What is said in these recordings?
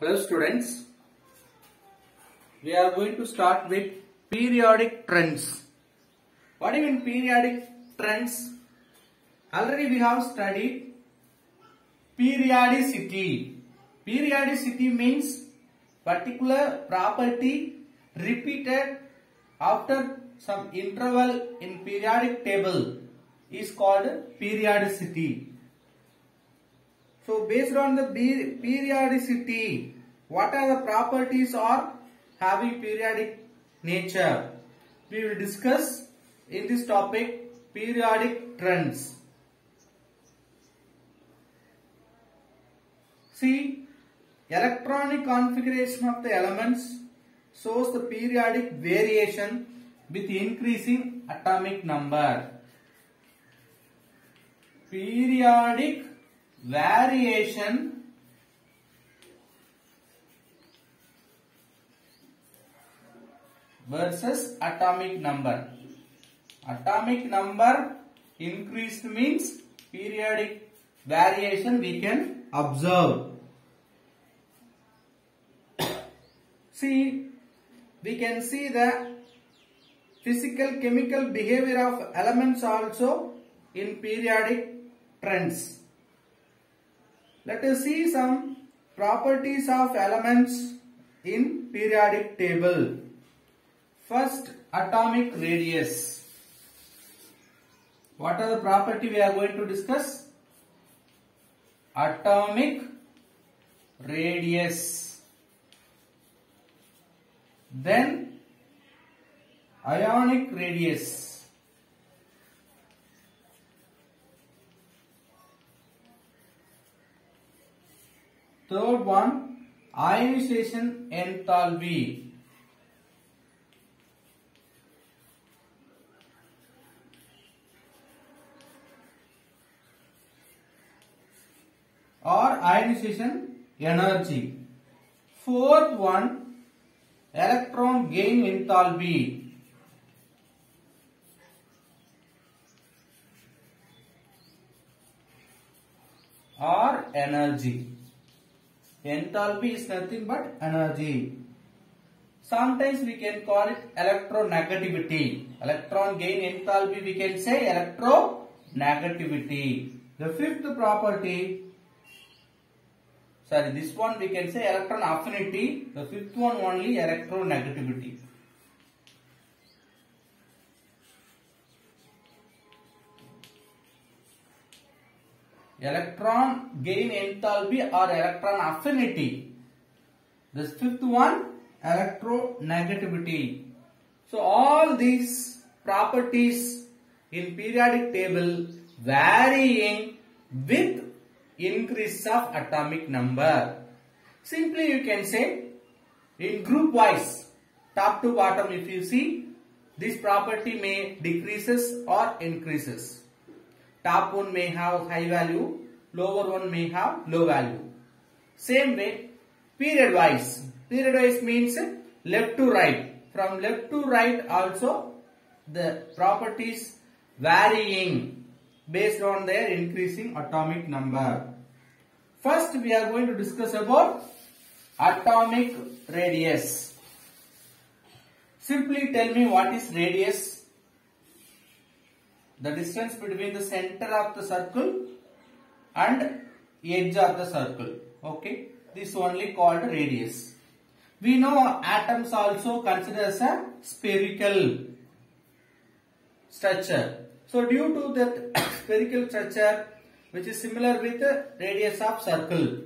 Hello students, we are going to start with periodic trends. What do you mean periodic trends? Already we have studied periodicity. Periodicity means particular property repeated after some interval in periodic table is called periodicity. So based on the periodicity, what are the properties of having periodic nature? We will discuss in this topic periodic trends. See, electronic configuration of the elements shows the periodic variation with increasing atomic number. Periodic variation versus atomic number. Atomic number increased means periodic variation we can observe. See, we can see the physical chemical behavior of elements also in periodic trends. Let us see some properties of elements in periodic table. First, atomic radius. What are the property we are going to discuss? Atomic radius. Then, ionic radius. Third one, ionization enthalpy. Or ionization energy. Fourth one, electron gain enthalpy. Or energy. Enthalpy is nothing but energy. Sometimes we can call it electronegativity. Electron gain enthalpy we can say electronegativity. The fifth property, this one we can say electron affinity. The fifth one only electronegativity. Electron gain enthalpy or electron affinity. This fifth one, electronegativity. So all these properties in periodic table varying with increase of atomic number. Simply you can say in group wise, top to bottom if you see, this property may decreases or increases. Top one may have high value, lower one may have low value. Same way, period wise. Period wise means left to right. From left to right also the properties varying based on their increasing atomic number. First we are going to discuss about atomic radius. Simply tell me what is radius. The distance between the center of the circle and edge of the circle. Okay, this only called radius. We know atoms also considered as a spherical structure. So due to that spherical structure which is similar with the radius of circle.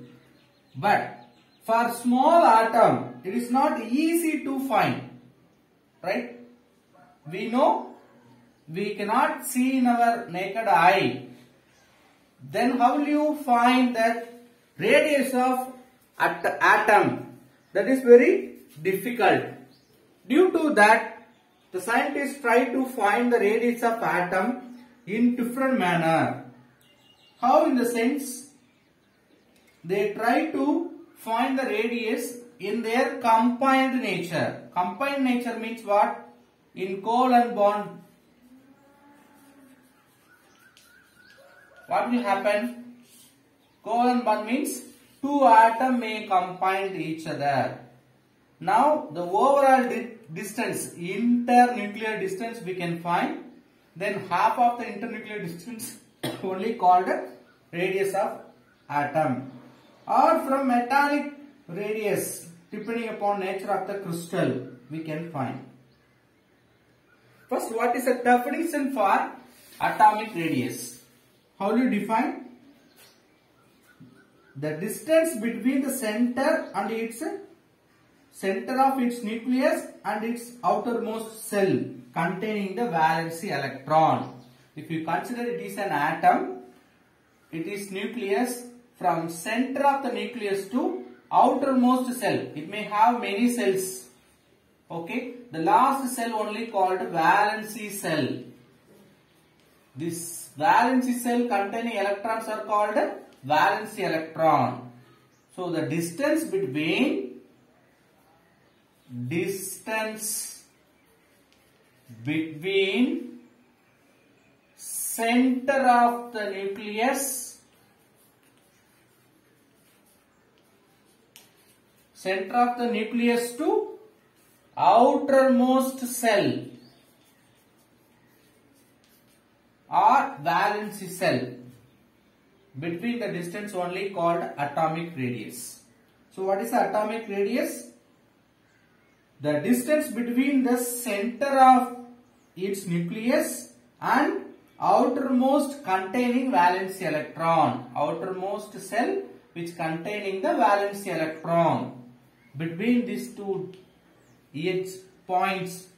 But for small atom it is not easy to find. Right? We know we cannot see in our naked eye. Then how will you find that radius of atom? That is very difficult. Due to that, the scientists try to find the radius of atom in different manner. How? In the sense, they try to find the radius in their combined nature. Combined nature means what? In covalent bond, what will happen? Covalent bond means two atoms may combine each other. Now the overall distance, internuclear distance we can find. Then half of the internuclear distance only called radius of atom, or from metallic radius depending upon nature of the crystal we can find. First, what is the definition for atomic radius? How do you define? The distance between the center and its center of its nucleus and its outermost cell containing the valence electron. If you consider it is an atom, it is nucleus from center of the nucleus to outermost cell. It may have many cells. Okay, the last cell only called valency cell. This valency cell containing electrons are called valency electron. So the distance between center of the nucleus, to outermost cell or valency cell, between the distance only called atomic radius. So what is the atomic radius? The distance between the center of its nucleus and outermost containing valency electron, outermost cell which containing the valency electron. Between these two edge points,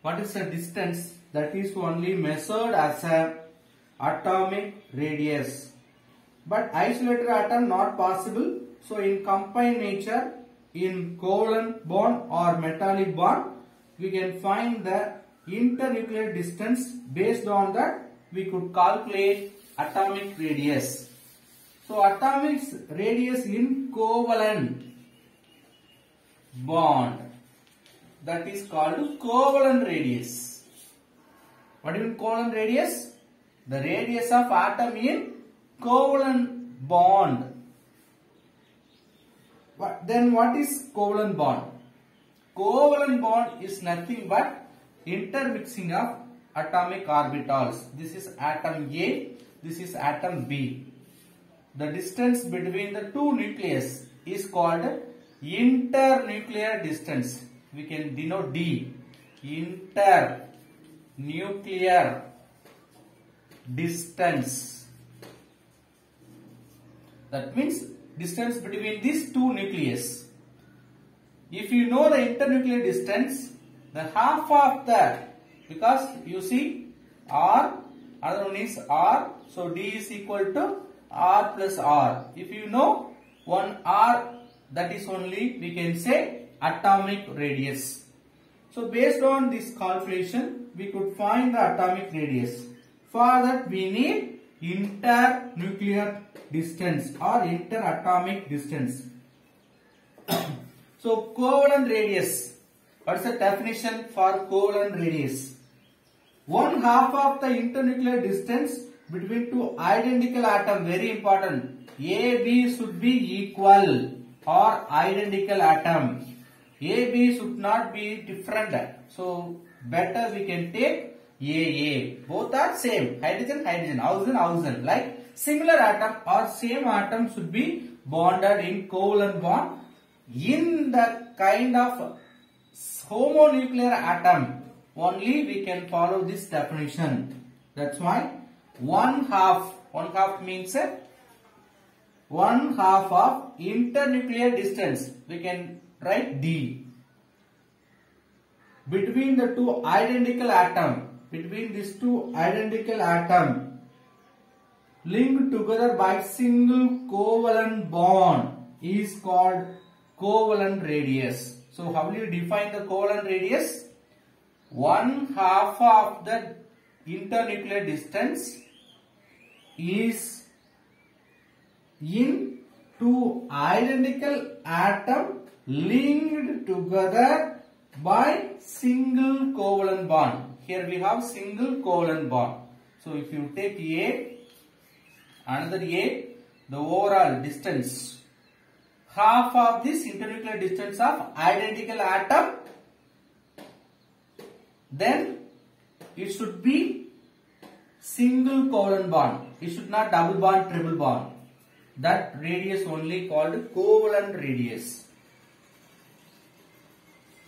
what is the distance? That is only measured as a atomic radius. But isolated atom not possible. So in combined nature, in covalent bond or metallic bond, we can find the internuclear distance. Based on that, we could calculate atomic radius. So atomic radius in covalent bond, that is called covalent radius. What do you mean covalent radius? The radius of atom in covalent bond. Then what is covalent bond? Covalent bond is nothing but intermixing of atomic orbitals. This is atom A, this is atom B. The distance between the two nucleus is called internuclear distance. We can denote D. Internuclear distance. That means distance between these two nucleus. If you know the internuclear distance, the half of that, because you see R, another one is R, so D is equal to R plus R. If you know one R, that is only we can say atomic radius. So based on this calculation, we could find the atomic radius. For that we need internuclear distance or interatomic distance. So covalent radius. What is the definition for covalent radius? One half of the internuclear distance between two identical atoms, very important. A, B should be equal or identical atom. A, B should not be different. So better we can take AA. Both are same. Hydrogen, hydrogen, oxygen, oxygen. Like similar atom or same atom should be bonded in covalent bond in the kind of homonuclear atom. Only we can follow this definition. That's why one half means one half of internuclear distance. We can write D. Between the two identical atom, between these two identical atom linked together by single covalent bond is called covalent radius. So how will you define the covalent radius? One half of the internuclear distance is in two identical atom linked together by single covalent bond. Here we have single covalent bond. So if you take A, another A, the overall distance half of this internuclear distance of identical atom, then it should be single covalent bond. It should not double bond, triple bond. That radius only called covalent radius.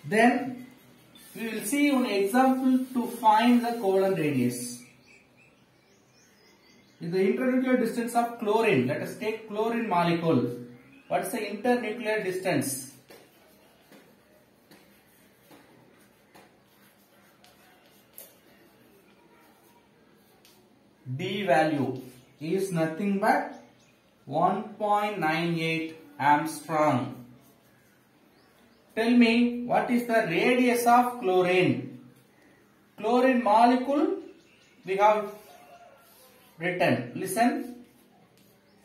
Then we will see one example to find the covalent radius. In the internuclear distance of chlorine, let us take chlorine molecule. What is the internuclear distance? D value is nothing but 1.98 Armstrong. Tell me, what is the radius of chlorine? Chlorine molecule we have written. Listen.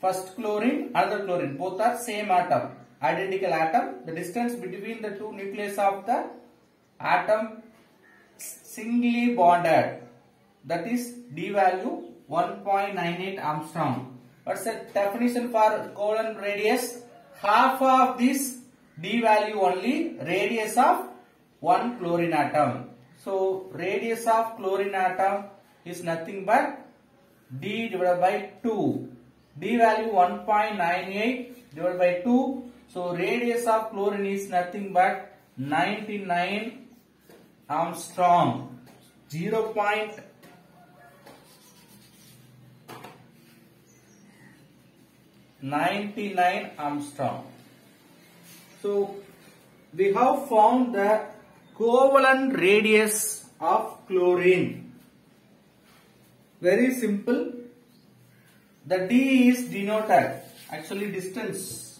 First chlorine, another chlorine. Both are same atom, identical atom. The distance between the two nucleus of the atom singly bonded. That is D value 1.98 Armstrong. What's the definition for covalent radius? Half of this D value only radius of one chlorine atom. So radius of chlorine atom is nothing but D divided by 2. D value 1.98 divided by 2. So radius of chlorine is nothing but 99 Armstrong. 0.99 Armstrong. So we have found the covalent radius of chlorine. Very simple. The D is denoted, actually distance.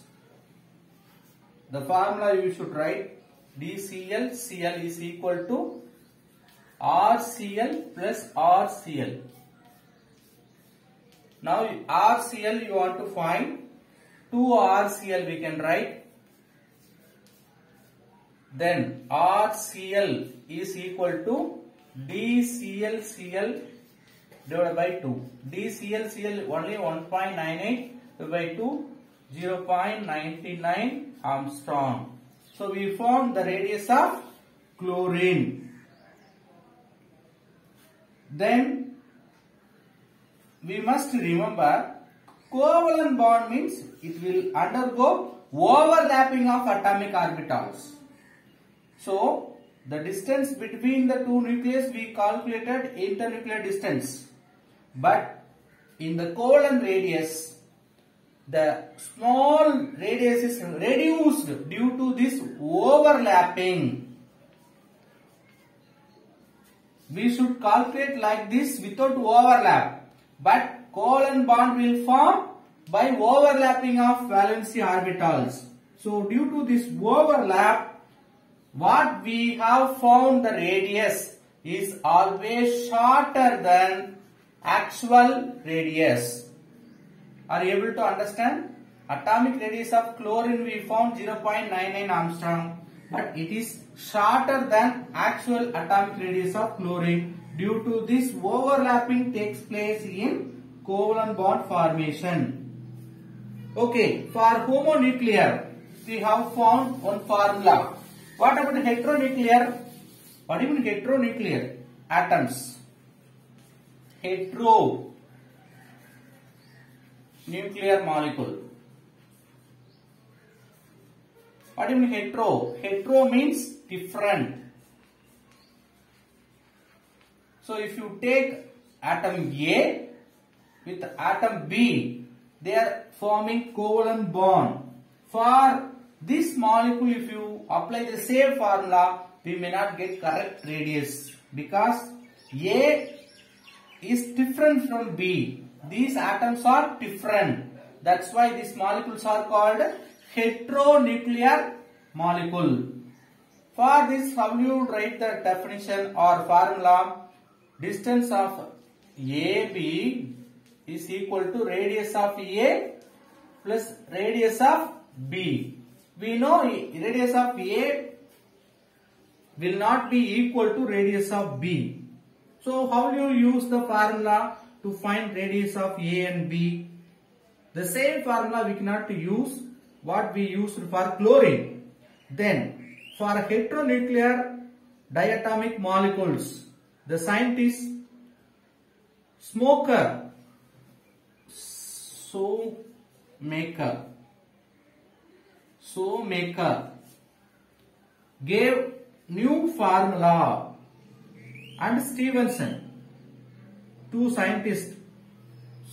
The formula you should write DCl, Cl is equal to RCl plus RCl. Now RCl you want to find, 2 RCl we can write. Then RCl is equal to DClCl divided by 2. DClCl only 1.98 divided by 2, 0.99 Armstrong. So we found the radius of chlorine. Then we must remember, covalent bond means it will undergo overlapping of atomic orbitals. So the distance between the two nucleus we calculated internuclear distance. But in the covalent radius, the small radius is reduced due to this overlapping. We should calculate like this without overlap. But covalent bond will form by overlapping of valency orbitals. So due to this overlap, what we have found the radius is always shorter than actual radius. Are you able to understand? Atomic radius of chlorine we found 0.99 Armstrong, but it is shorter than actual atomic radius of chlorine. Due to this overlapping takes place in covalent bond formation. Okay, for homonuclear we have found one formula. What about heteronuclear? What do you mean heteronuclear? Atoms. Heteronuclear molecule. What do you mean hetero? Hetero means different. So if you take atom A with atom B, they are forming covalent bond. For this molecule, if you apply the same formula, we may not get correct radius because A is different from B. These atoms are different. That's why these molecules are called heteronuclear molecule. For this, how you write the definition or formula? Distance of AB is equal to radius of A plus radius of B. We know radius of A will not be equal to radius of B. So how do you use the formula to find radius of A and B? The same formula we cannot use. what we used for chlorine. Then for heteronuclear diatomic molecules, the scientist Shoemaker gave new formula, and Stevenson, two scientists,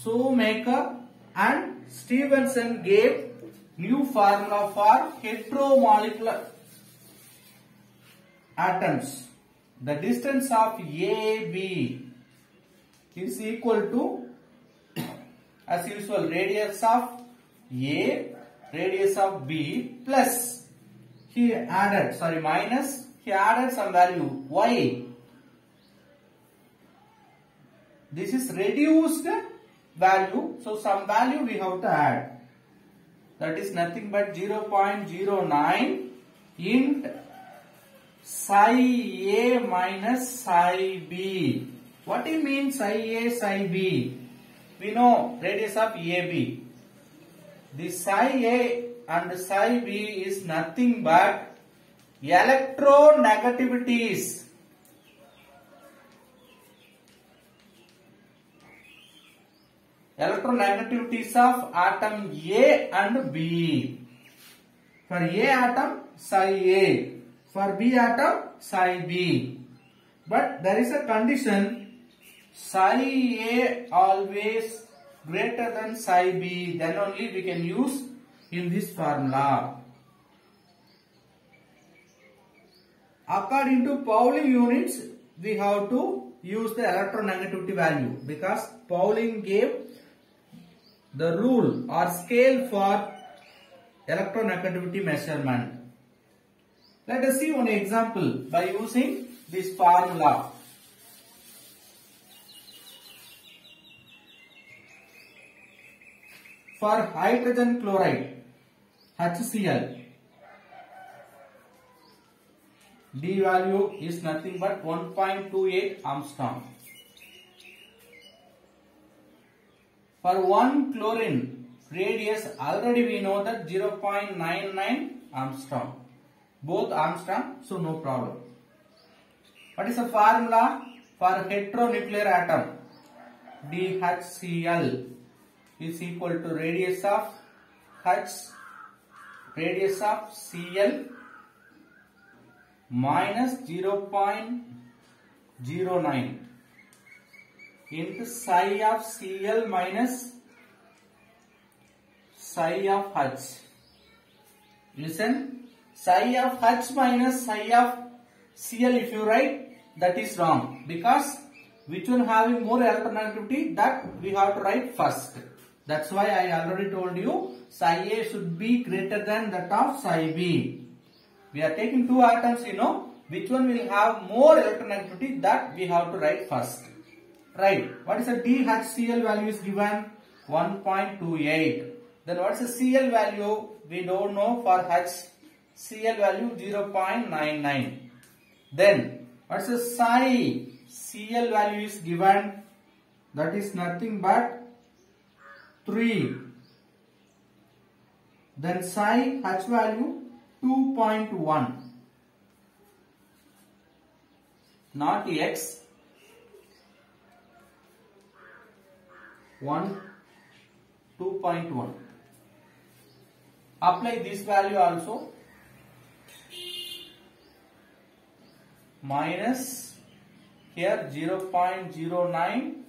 Shoemaker and Stevenson, gave new formula for heteromolecular atoms. The distance of AB is equal to, as usual, radius of A, radius of B, plus minus, he added some value Y. This is reduced value, so some value we have to add. That is nothing but 0.09 int psi A minus psi B. What do you mean psi A, psi B? We know radius of AB. The psi A and psi B is nothing but electronegativities. Electronegativities of atom A and B. For A atom, psi A. For B atom, psi B. But there is a condition, psi A always greater than psi B. Then only we can use in this formula. According to Pauling units, we have to use the electronegativity value, because Pauling gave the rule or scale for electronegativity measurement. Let us see one example by using this formula. For hydrogen chloride, HCl, D value is nothing but 1.28 Armstrong. For 1 chlorine radius, already we know that 0.99 Armstrong. Both Armstrong, so no problem. What is the formula for heteronuclear atom? DHCl is equal to radius of H, radius of Cl minus 0.09 into psi of Cl minus psi of H. Listen, psi of H minus psi of Cl, if you write, that is wrong, because which one having more electronegativity, that we have to write first. That's why I already told you psi A should be greater than that of psi B. We are taking two atoms, which one will have more electronegativity, that we have to write first. Right. What is the DHCl value is given? 1.28. Then what is the Cl value? We don't know for H. Cl value 0.99. Then what is the psi? Cl value is given. That is nothing but 3. Then psi H value 2.1. Not X. 2.1. Apply this value also. Minus here 0.09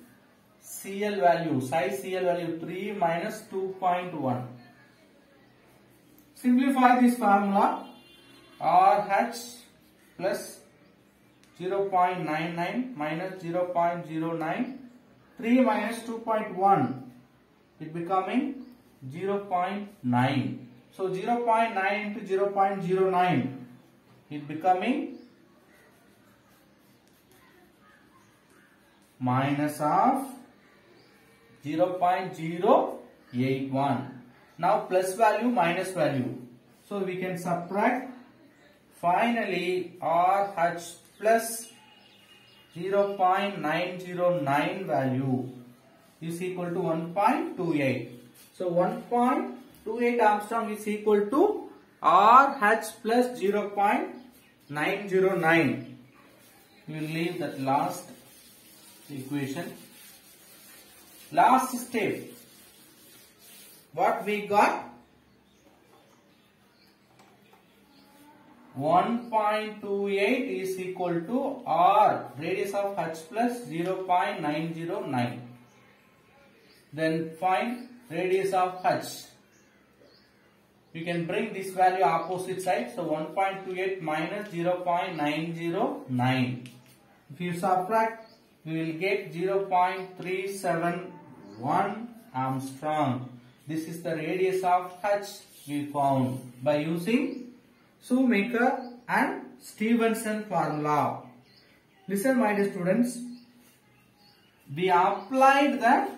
Cl value, psi Cl value 3 minus 2.1. Simplify this formula. RH plus 0.99 minus 0.09, 3 minus 2.1, it becoming 0.9. So 0.9 into 0.09, it becoming minus of 0.081. Now plus value, minus value. So we can subtract. Finally, RH plus 0.909 value is equal to 1.28. So 1.28 28 Armstrong is equal to RH plus 0.909. We will leave that last equation. Last step. What we got? 1.28 is equal to R, radius of H plus 0.909. Then find radius of H. You can bring this value opposite side. So 1.28 minus 0.909. If you subtract, we will get 0.371 Armstrong. This is the radius of H we found by using Shoemaker and Stevenson formula. Listen, my dear students. We applied the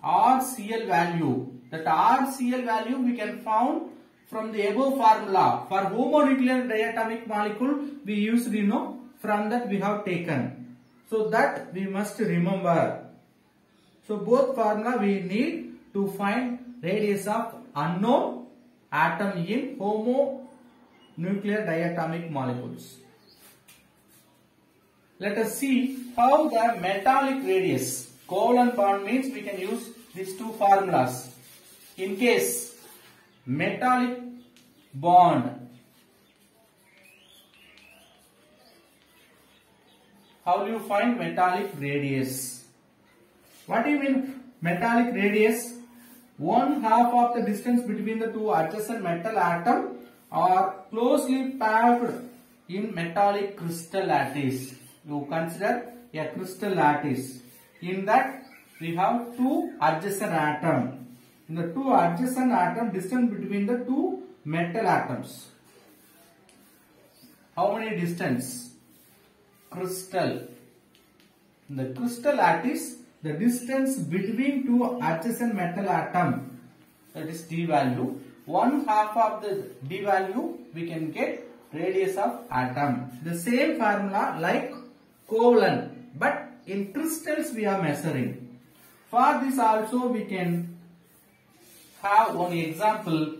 RCL value. That RCL value we can found from the above formula. For homonuclear diatomic molecule, we used, from that we have taken. So that we must remember. So both formula we need to find radius of unknown atom in homonuclear diatomic molecules. Let us see how the metallic radius. Covalent bond means we can use these two formulas. In case metallic bond, how do you find metallic radius? What do you mean metallic radius? 1/2 of the distance between the two adjacent metal atoms are closely packed in metallic crystal lattice. You consider a crystal lattice. In that we have two adjacent atoms. In the two adjacent atoms, distance between the two metal atoms. How many distance? Crystal. In the crystal lattice, the distance between two adjacent metal atoms, that is d value. 1/2 of the d value we can get radius of atom. The same formula like covalent, but in crystals we are measuring. For this also we can have one example.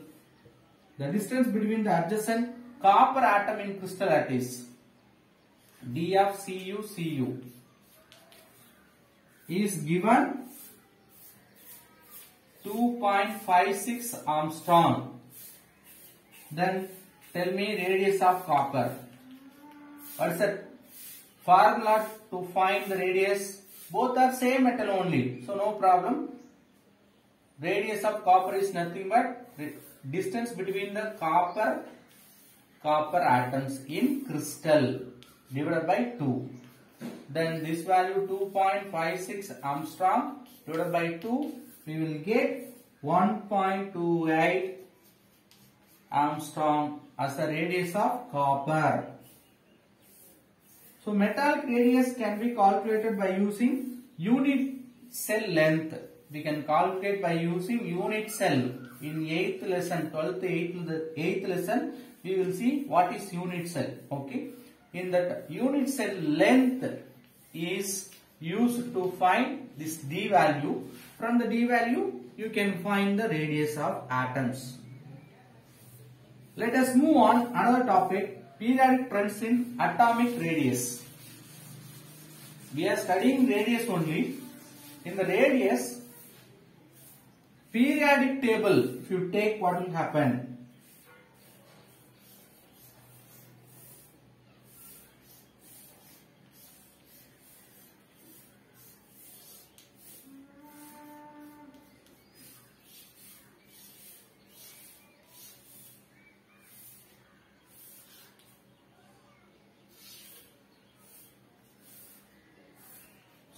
The distance between the adjacent copper atom in crystal lattice, d of Cu is given 2.56 Armstrong. Then tell me radius of copper. What is the formula to find the radius? Both are same metal only, so no problem. Radius of copper is nothing but distance between the copper atoms in crystal divided by 2. Then this value 2.56 Armstrong divided by 2, we will get 1.28 Armstrong as the radius of copper. So metallic radius can be calculated by using unit cell length. We can calculate by using unit cell. In 8th lesson, 8th lesson, we will see what is unit cell. Okay. In that unit cell length is used to find this d value. From the d value, you can find the radius of atoms. Let us move on another topic. Periodic trends in atomic radius. We are studying radius only. In the radius, periodic table, if you take, what will happen?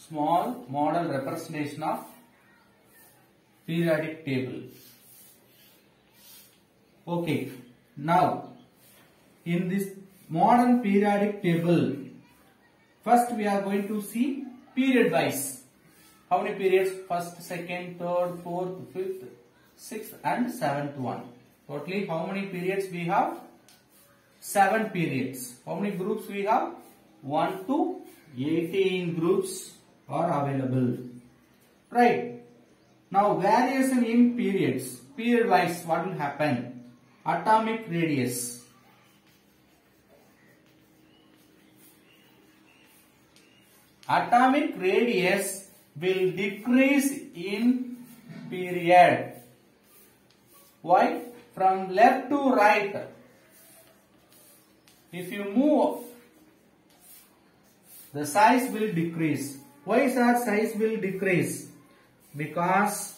Small model representation of periodic table. Okay, now in this modern periodic table, first we are going to see period wise. How many periods? First, second, third, fourth, fifth, sixth and seventh one. Totally how many periods we have? 7 periods. How many groups we have? 1 to 18 groups are available. Right. Now variation in periods. Period wise, what will happen? Atomic radius. Atomic radius will decrease in period. Why? From left to right. If you move, the size will decrease. Why is that size will decrease? Because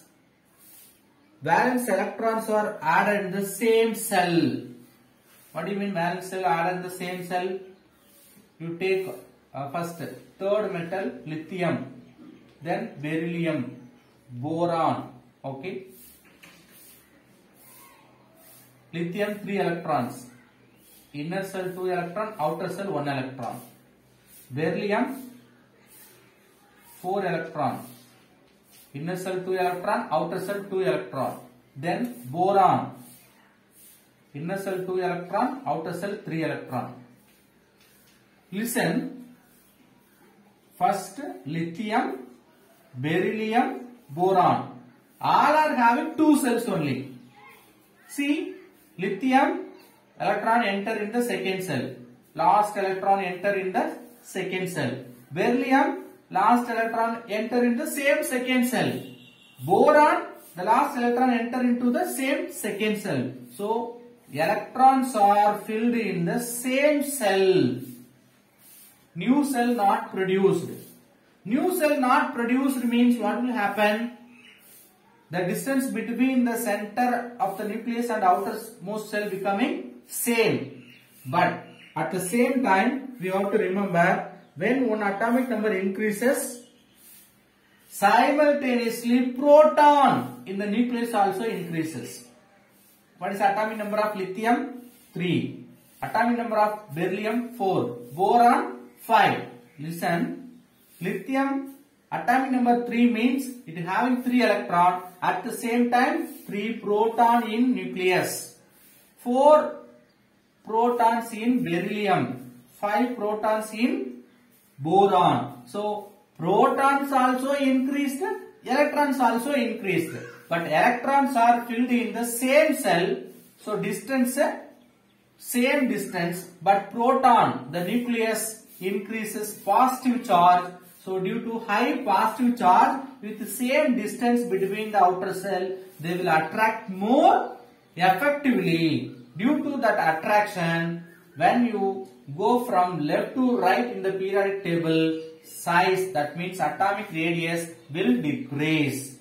valence electrons are added in the same cell. What do you mean valence cell added in the same cell? You take first third metal lithium, then beryllium, boron. Okay. Lithium 3 electrons. Inner cell 2 electron, outer cell 1 electron. Beryllium 4 electron. Inner cell 2 electron, outer cell 2 electron. Then boron. Inner cell 2 electron, outer cell 3 electron. Listen. First lithium, beryllium, boron. All are having 2 cells only. See, lithium electron enter in the second cell. Last electron enter in the second cell. Beryllium last electron enter in the same second cell. Boron the last electron enter into the same second cell. So electrons are filled in the same cell. New cell not produced. New cell not produced means what will happen? The distance between the center of the nucleus and outermost cell becoming same. But at the same time, we have to remember when one atomic number increases, simultaneously proton in the nucleus also increases. What is the atomic number of lithium? 3. Atomic number of beryllium? 4. Boron? 5. Listen, lithium atomic number 3 means it is having 3 electron, at the same time 3 proton in nucleus, 4 protons in beryllium, 5 protons in boron. So protons also increased, electrons also increased, but electrons are filled in the same cell, so distance same distance, but proton, the nucleus increases positive charge. So due to high positive charge with the same distance between the outer cell, they will attract more effectively. Due to that attraction, when you go from left to right in the periodic table, size, that means atomic radius, will decrease.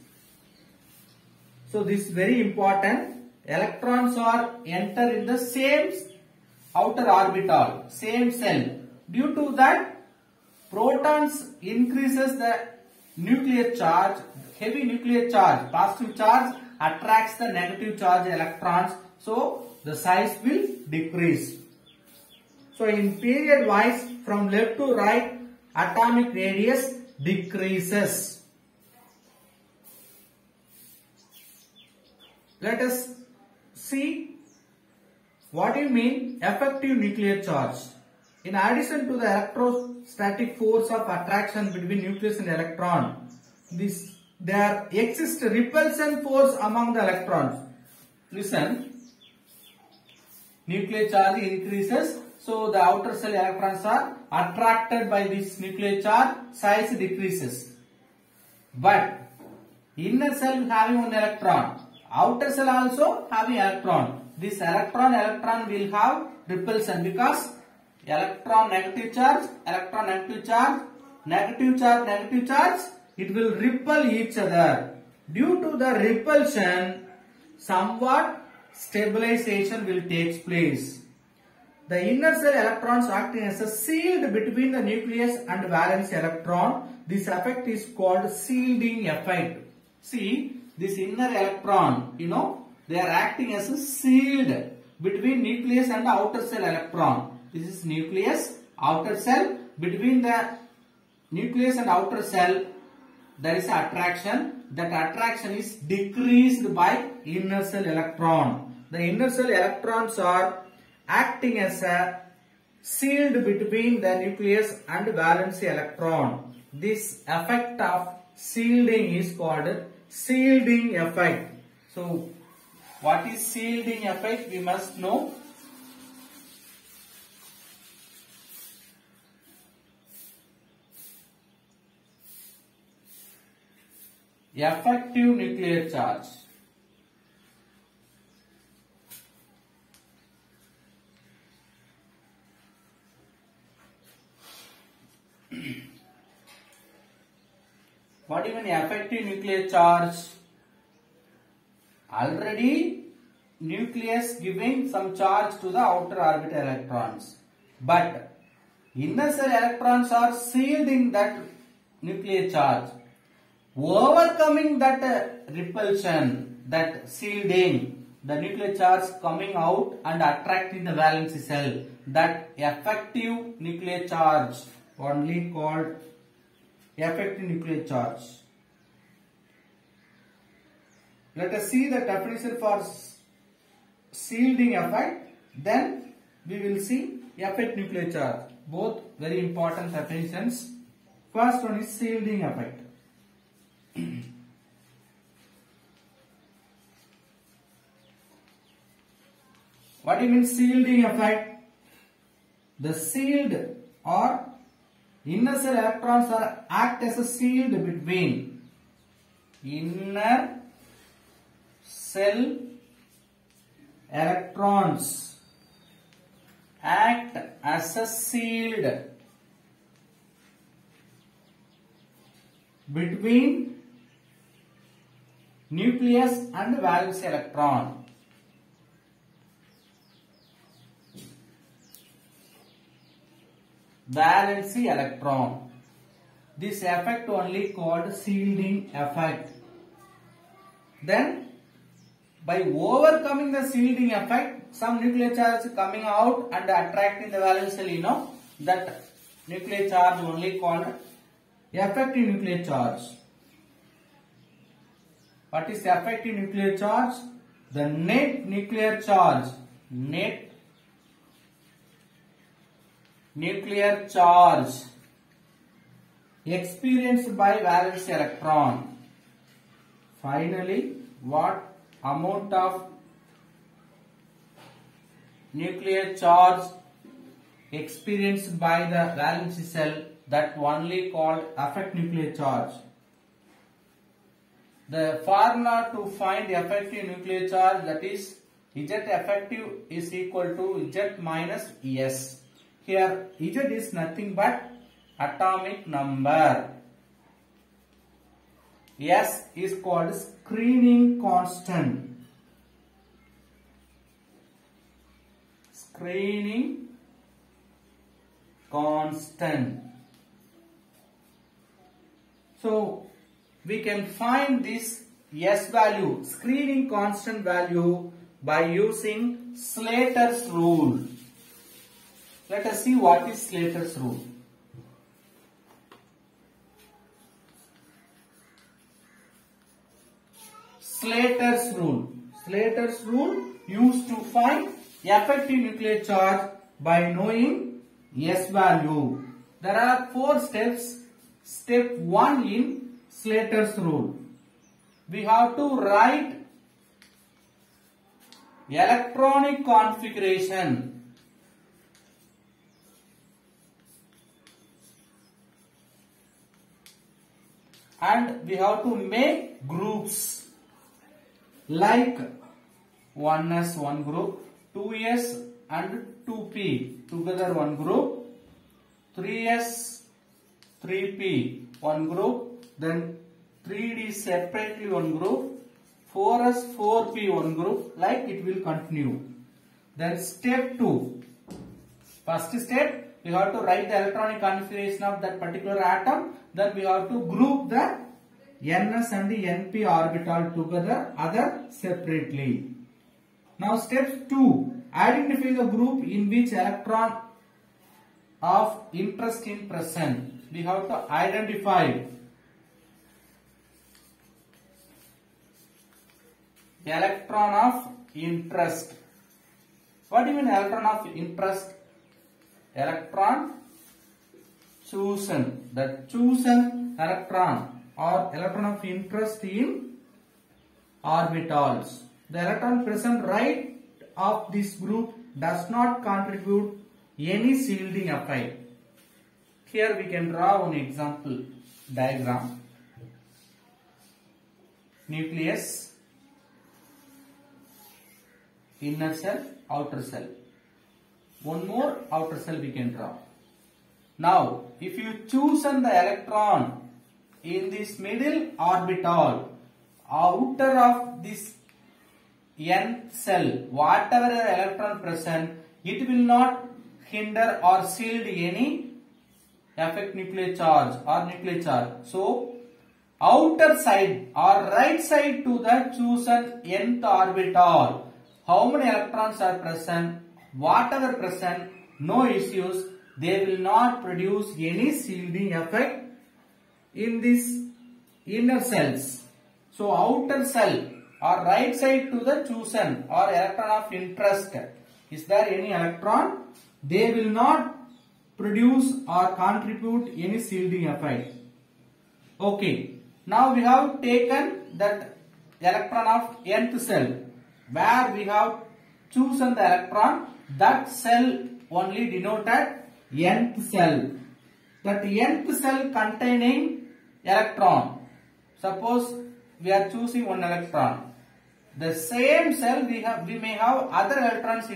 So this is very important. Electrons are enter in the same outer orbital, same cell. Due to that, protons increases the nuclear charge, heavy nuclear charge, positive charge attracts the negative charge electrons, so the size will decrease. So in period wise, from left to right, atomic radius decreases. Let us see what do you mean effective nuclear charge. In addition to the electrostatic force of attraction between nucleus and electron, there exists repulsion force among the electrons. Listen, nuclear charge increases, so the outer cell electrons are attracted by this nuclear charge, size decreases. But inner cell having one electron, outer cell also having electron. This electron will have repulsion because electron negative charge, electron negative charge, negative charge, negative charge, it will repel each other. Due to the repulsion, somewhat stabilization will take place. The inner cell electrons acting as a shield between the nucleus and valence electron. This effect is called shielding effect. See, this inner electron, they are acting as a shield between nucleus and outer cell electron. This is nucleus, outer cell. Between the nucleus and outer cell, there is attraction. That attraction is decreased by inner cell electron. The inner cell electrons are acting as a shield between the nucleus and valence electron. This effect of shielding is called shielding effect. So what is shielding effect? We must know. Effective nuclear charge. What even effective nuclear charge? Already nucleus giving some charge to the outer orbital electrons, but inner cell electrons are sealed in that nuclear charge. Overcoming that repulsion, that shielding, the nuclear charge coming out and attracting the valence cell, that effective nuclear charge, only called effective nuclear charge. Let us see the definition for shielding effect, then we will see effective nuclear charge. Both very important definitions. First one is shielding effect. What do you mean shielding effect? The shield or inner cell electrons act as a shield between inner cell electrons, act as a shield between nucleus and valence electron. Valence electron. This effect only called shielding effect. Then by overcoming the shielding effect, some nuclear charge coming out and attracting the valence cell, that nuclear charge only called effective nuclear charge. What is effective nuclear charge? The net nuclear charge. Net nuclear charge experienced by valence electron. Finally, what amount of nuclear charge experienced by the valence cell, that only called effective nuclear charge. The formula to find effective nuclear charge, that is Z effective is equal to Z minus S. Here Z is nothing but atomic number. S is called screening constant. Screening constant. So we can find this S value, screening constant value, by using Slater's rule. Let us see what is Slater's rule. Slater's rule. Slater's rule used to find effective nuclear charge by knowing S value. There are 4 steps. Step 1 in Slater's rule. We have to write electronic configuration. And we have to make groups like 1s one group, 2s and 2p together one group, 3s 3p one group, then 3d separately one group, 4s 4p one group, like it will continue. Then step 2. First step, we have to write the electronic configuration of that particular atom. Then we have to group the ns and the np orbital together, other separately. Now step 2. Identify the group in which electron of interest is present. We have to identify electron of interest. What do you mean electron of interest? Electron chosen. The chosen electron or electron of interest in orbitals. The electron present right of this group does not contribute any shielding effect. Here we can draw one example diagram. Nucleus, inner cell, outer cell. One more outer cell we can draw. Now, if you choose the electron in this middle orbital, outer of this nth cell, whatever the electron present, it will not hinder or shield any effect nuclear charge or nuclear charge. So, outer side or right side to the chosen nth orbital, how many electrons are present, whatever present, no issues, they will not produce any shielding effect in this inner cells. So outer cell or right side to the chosen or electron of interest, is there any electron? They will not produce or contribute any shielding effect. Okay. Now we have taken that electron of nth cell, where we have chosen the electron, that cell only denoted nth cell. That nth cell containing electron. Suppose we are choosing one electron. The same cell we may have other electrons,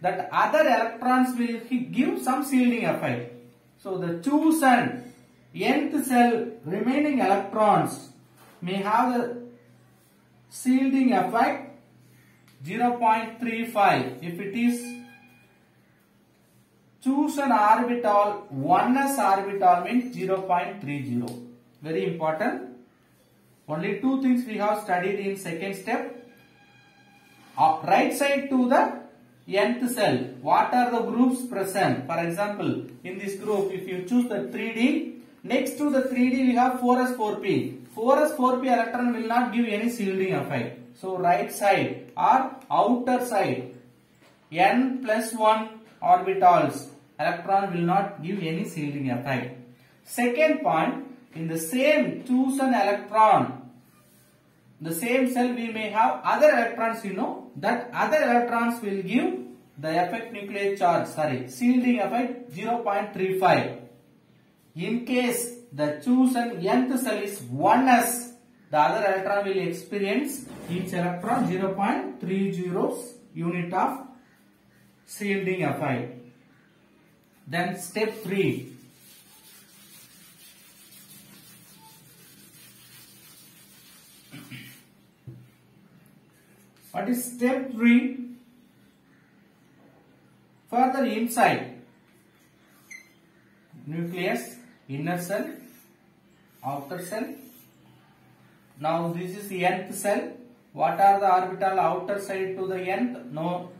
that other electrons will give some shielding effect. So the chosen nth cell remaining electrons may have the shielding effect 0.35 if it is chosen orbital 1s orbital means 0.30. Very important. Only two things we have studied in second step. Right side to the nth cell, what are the groups present? For example, in this group, if you choose the 3D, next to the 3D we have 4s4p. 4s4p electron will not give any shielding effect. So right side or outer side, n plus 1 orbitals, electron will not give any shielding effect. Second point, in the same chosen electron, the same cell we may have other electrons, that other electrons will give the effect nuclear charge, shielding effect 0.35. In case the chosen nth cell is 1s, the other electron will experience each electron 0.30 unit of shielding effect. Then step 3. What is step 3? Further inside, nucleus, inner cell, outer cell. Now this is the nth cell. What are the orbital outer side to the nth? No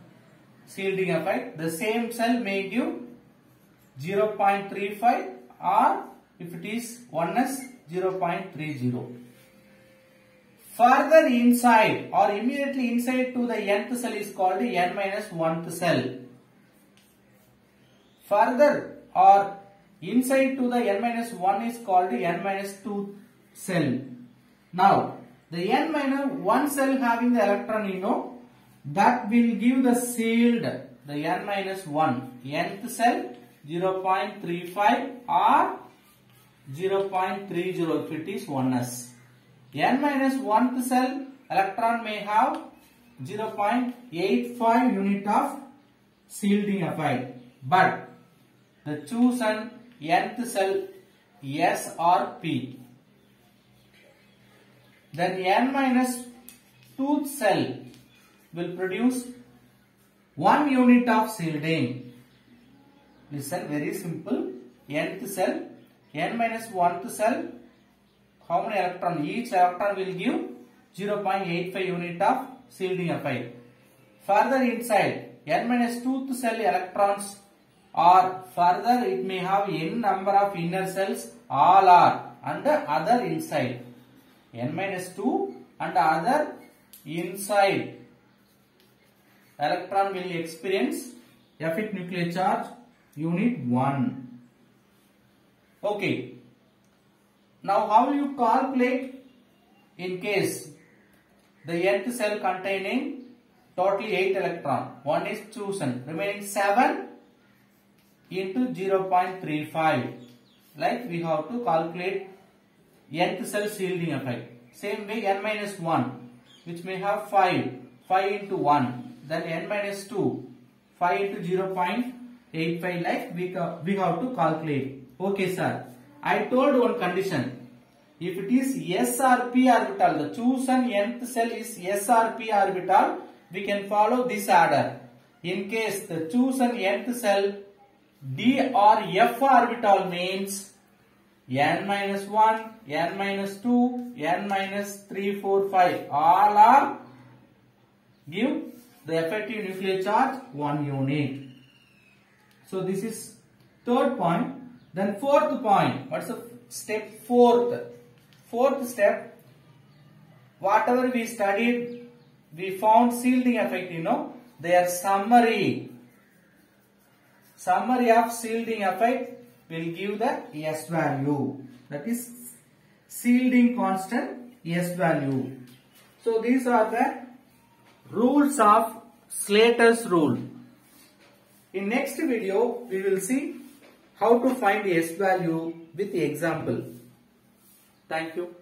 shielding effect. The same cell may give 0.35 or if it is 1s 0.30. Further inside or immediately inside to the nth cell is called the n minus 1th cell. Further or inside to the n minus 1 is called the n minus 2 cell. Now the n minus 1 cell having the electron, that will give the shield, the n minus 1, nth cell 0.35 or 0.30 if it is 1s. n minus 1th cell electron may have 0.85 unit of shielding effect, but the chosen nth cell S or P. Then n minus 2th cell will produce 1 unit of shielding. Listen, very simple. Nth cell, n minus 1th cell, how many electron? Each electron will give 0.85 unit of shielding effect. Further inside, n minus 2th cell electrons, or further it may have n number of inner cells, all are and other inside. N minus 2 and other inside electron will experience effect nuclear charge unit 1. Okay. Now how will you calculate in case the nth cell containing totally 8 electron. One is chosen. Remaining 7 into 0.35. Like we have to calculate nth cell shielding effect. Same way n minus 1, which may have 5. 5 into 1. Then n minus 2. 5 into 0.85. Like we have to calculate. Okay, sir. I told one condition. If it is SRP orbital, the chosen nth cell is SRP orbital, we can follow this order. In case the chosen nth cell D or F orbital means n minus 1, n minus 2, n minus 3, 4, 5. All are give the effective nuclear charge 1 unit. So this is third point. Then fourth point. What's the step? Fourth step. Whatever we studied, we found shielding effect. Their summary. Summary of shielding effect will give the S value. That is shielding constant S value. So these are the rules of Slater's rule. In next video, we will see how to find S value with the example. Thank you.